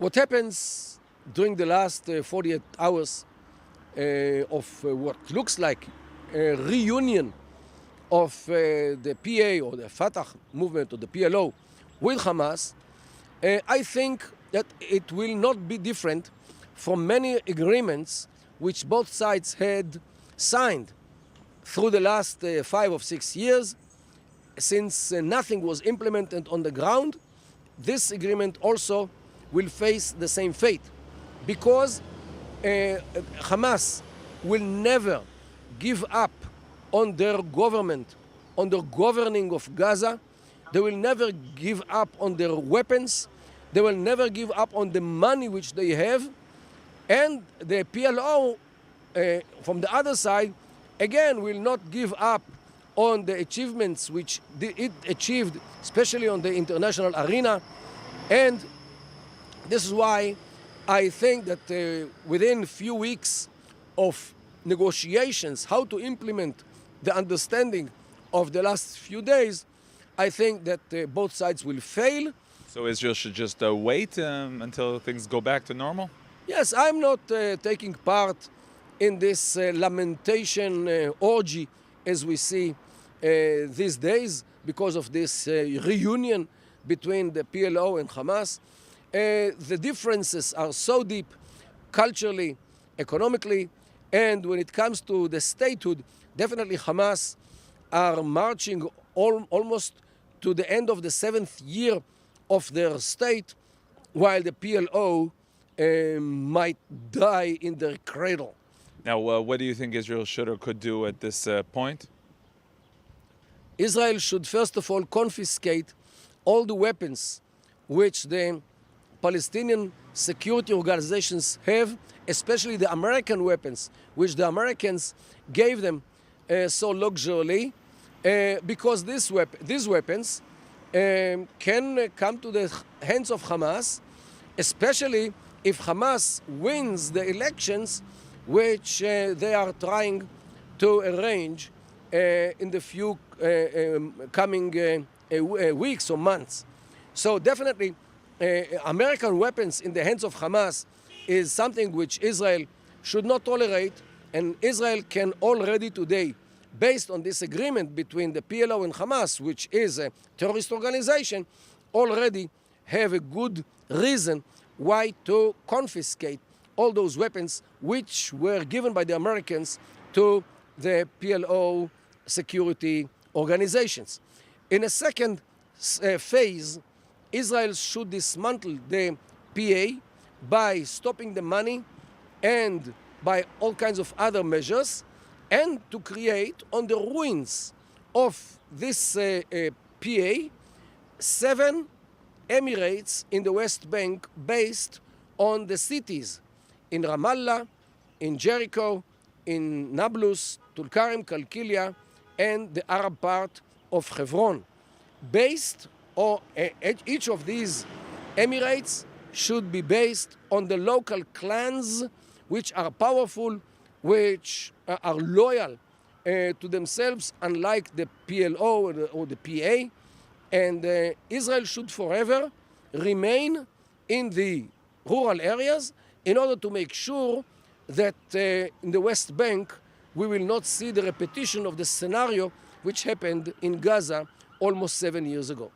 What happens during the last 48 hours of what looks like a reunion of the PA or the Fatah movement or the PLO with Hamas, I think that it will not be different from many agreements which both sides had signed through the last 5 or 6 years. Since nothing was implemented on the ground, this agreement also will face the same fate, because Hamas will never give up on their government, on the governing of Gaza. They will never give up on their weapons. They will never give up on the money which they have. And the PLO, from the other side, again, will not give up on the achievements which it achieved, especially on the international arena. And this is why I think that within a few weeks of negotiations, how to implement the understanding of the last few days, I think that both sides will fail. So Israel should just wait until things go back to normal? Yes, I'm not taking part in this lamentation orgy as we see these days because of this reunion between the PLO and Hamas. The differences are so deep culturally, economically, and when it comes to the statehood, definitely Hamas are marching almost to the end of the 7th year of their state, while the PLO might die in their cradle. Now, what do you think Israel should or could do at this point? Israel should first of all confiscate all the weapons which the Palestinian security organizations have, especially the American weapons, which the Americans gave them so luxuriously, because these weapons can come to the hands of Hamas, especially if Hamas wins the elections which they are trying to arrange in the few coming weeks or months. So definitely American weapons in the hands of Hamas is something which Israel should not tolerate, and Israel can already today, based on this agreement between the PLO and Hamas, which is a terrorist organization, already have a good reason why to confiscate all those weapons which were given by the Americans to the PLO security organizations. In a second phase, Israel should dismantle the PA by stopping the money and by all kinds of other measures, and to create on the ruins of this PA 7 emirates in the West Bank based on the cities in Ramallah, in Jericho, in Nablus, Tulkarem, Kalkilia, and the Arab part of Hebron. Based on each of these emirates should be based on the local clans which are powerful, which are loyal to themselves, unlike the PLO or the PA. And Israel should forever remain in the rural areas in order to make sure that in the West Bank we will not see the repetition of the scenario which happened in Gaza almost 7 years ago.